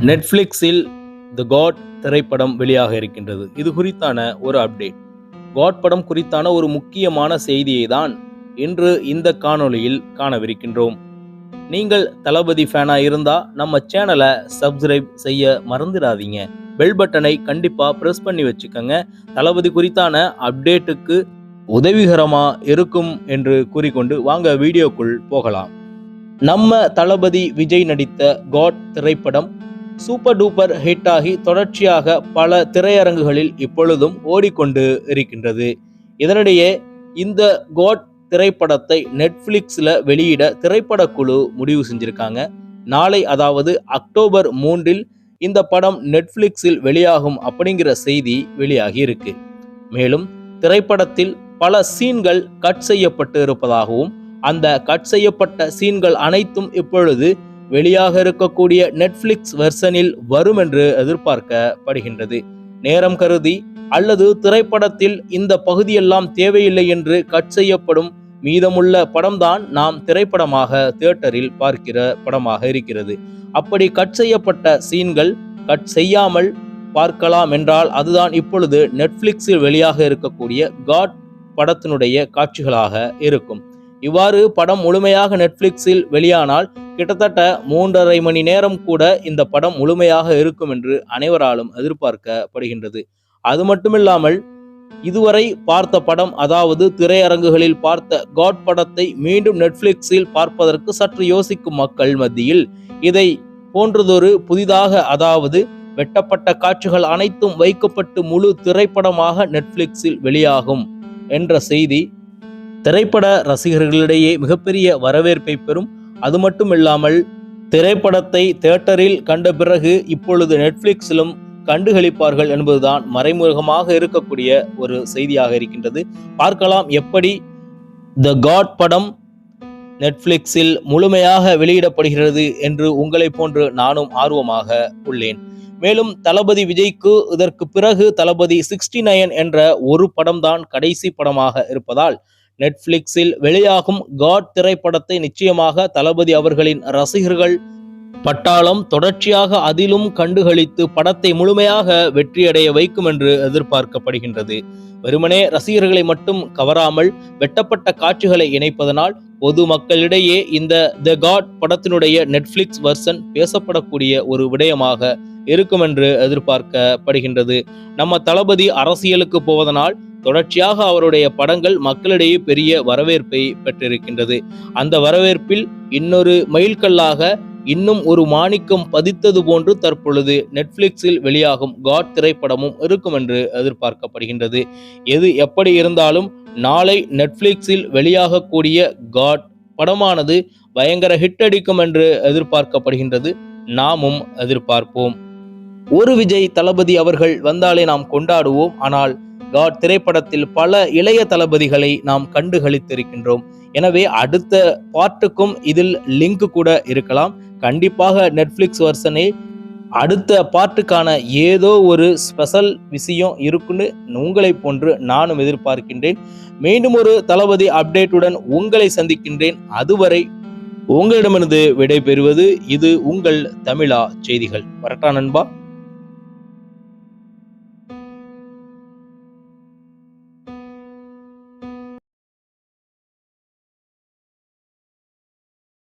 நெட்ஃப்ளிக்ஸில் தி காட் திரைப்படம் வெளியாக இருக்கின்றது. இது குறித்தான ஒரு அப்டேட். காட் படம் குறித்தான ஒரு முக்கியமான செய்தியை தான் இன்று இந்த காணொளியில் காணவிருக்கின்றோம். நீங்கள் தளபதி ஃபேனா இருந்தா நம்ம சேனலை சப்ஸ்கிரைப் செய்ய மறந்துடாதீங்க. பெல் பட்டனை கண்டிப்பா பிரஸ் பண்ணி வச்சுக்கோங்க. தளபதி குறித்தான அப்டேட்டுக்கு உதவிகரமா இருக்கும் என்று கூறிக்கொண்டு வாங்க வீடியோக்குள் போகலாம். நம்ம தளபதி விஜய் நடித்த காட் திரைப்படம் சூப்பர் டூப்பர் ஹிட் ஆகி தொடர்ச்சியாக பல திரையரங்குகளில் இப்பொழுதும் ஓடிக்கொண்டு இருக்கின்றது. இதனிடையே இந்த காட் திரைப்படத்தை நெட்ஃப்ளிக்ஸில் வெளியிட திரைப்படக்குழு முடிவு செஞ்சிருக்காங்க. நாளை, அதாவது அக்டோபர் 3 இந்த படம் நெட்ஃப்ளிக்ஸில் வெளியாகும் அப்படிங்கிற செய்தி வெளியாகி இருக்கு. மேலும் திரைப்படத்தில் பல சீன்கள் கட் செய்யப்பட்டு இருப்பதாகவும், அந்த கட் செய்யப்பட்ட சீன்கள் அனைத்தும் இப்பொழுது வெளியாக இருக்கக்கூடிய நெட்ஃப்ளிக்ஸ் வெர்ஷனில் வரும் என்று எதிர்பார்க்கப்படுகின்றது. நேரம் கருதி அல்லது திரைப்படத்தில் இந்த பகுதியெல்லாம் தேவையில்லை என்று கட் செய்யப்படும் மீதமுள்ள படம்தான் நாம் திரைப்படமாக தியேட்டரில் பார்க்கிற படமாக இருக்கிறது. அப்படி கட் செய்யப்பட்ட சீன்கள் கட் செய்யாமல் பார்க்கலாம் என்றால் அதுதான் இப்பொழுது நெட்ஃப்ளிக்ஸில் வெளியாக இருக்கக்கூடிய காட் படத்தினுடைய காட்சிகளாக இருக்கும். இவ்வாறு படம் முழுமையாக நெட்ஃப்ளிக்ஸில் வெளியானால் கிட்டத்தட்ட 3.5 மணி நேரம் கூட இந்த படம் முழுமையாக இருக்கும் என்று அனைவராலும் எதிர்பார்க்கப்படுகின்றது. அது மட்டுமில்லாமல் இதுவரை பார்த்த படம், அதாவது திரையரங்குகளில் பார்த்த காட் படத்தை மீண்டும் நெட்ஃப்ளிக்ஸில் பார்ப்பதற்கு சற்று யோசிக்கும் மக்கள் மத்தியில் இதை போன்றதொரு புதிதாக, அதாவது வெட்டப்பட்ட காட்சிகள் அனைத்தும் வைக்கப்பட்டு முழு திரைப்படமாக நெட்ஃப்ளிக்ஸில் வெளியாகும் என்ற செய்தி திரைப்பட ரசிகர்களிடையே மிகப்பெரிய வரவேற்பை பெறும். அது மட்டும் இல்லாமல் திரைப்படத்தை தியேட்டரில் கண்ட பிறகு இப்பொழுது நெட்ஃப்ளிக்ஸிலும் கண்டுகளிப்பார்கள் என்பதுதான் மறைமுகமாக இருக்கக்கூடிய ஒரு செய்தியாக இருக்கின்றது. பார்க்கலாம் எப்படி தி காட் படம் நெட்ஃப்ளிக்ஸில் முழுமையாக வெளியிடப்படுகிறது என்று உங்களை போன்று நானும் ஆர்வமாக உள்ளேன். மேலும் தளபதி விஜய்க்கு இதற்கு பிறகு தளபதி 69 என்ற ஒரு படம் தான் கடைசி படமாக இருப்பதால் நெட்ஃப்ளிக்ஸில் வெளியாகும் காட் திரைப்படத்தை நிச்சயமாக தளபதி அவர்களின் ரசிகர்கள் பட்டாளம் தொடர்ச்சியாக அதிலும் கண்டுகளித்து படத்தை முழுமையாக வெற்றியடைய வைக்கும் என்று எதிர்பார்க்கப்படுகின்றது. வெறுமனே ரசிகர்களை மட்டும் கவராமல் வெட்டப்பட்ட காட்சிகளை இணைப்பதனால் பொது மக்களிடையே இந்த தி காட் படத்தினுடைய நெட்ஃப்ளிக்ஸ் வெர்ஷன் பேசப்படக்கூடிய ஒரு விடயமாக இருக்கும் என்று எதிர்பார்க்கப்படுகின்றது. நம்ம தளபதி அரசியலுக்கு போவதனால் தொடர்ச்சியாக அவருடைய படங்கள் மக்களிடையே பெரிய வரவேற்பை பெற்றிருக்கின்றது. அந்த வரவேற்பில் இன்னொரு மைல்கல்லாக இன்னும் ஒரு மாணிக்கம் பதித்தது போன்று தற்பொழுது நெட்ஃப்ளிக்ஸில் வெளியாகும் காட் திரைப்படமும் இருக்கும் என்று எதிர்பார்க்கப்படுகின்றது. எது எப்படி இருந்தாலும் நாளை நெட்ஃப்ளிக்ஸில் வெளியாகக்கூடிய காட் படமானது பயங்கர ஹிட் அடிக்கும் என்று எதிர்பார்க்கப்படுகின்றது. நாமும் எதிர்பார்ப்போம். ஒரு விஜய் தளபதி அவர்கள் வந்தாலே நாம் கொண்டாடுவோம். ஆனால் காட் திரைப்படத்தில் பல இளைய தளபதிகளை நாம் கண்டுகளித்திருக்கின்றோம். எனவே அடுத்த பார்ட்டுக்கும் இதில் லிங்க் கூட இருக்கலாம். கண்டிப்பாக நெட்ஃப்ளிக்ஸ் வெர்ஷனே அடுத்த பார்ட்டுக்கான ஏதோ ஒரு ஸ்பெஷல் விஷயம் இருக்குன்னு உங்களை போன்று நானும் எதிர்பார்க்கின்றேன். மீண்டும் ஒரு தளபதி அப்டேட்டுடன் உங்களை சந்திக்கின்றேன். அதுவரை உங்களிடமிருந்து விடை பெறுவது இது உங்கள் தமிழா செய்திகள். வரட்டா நண்பா.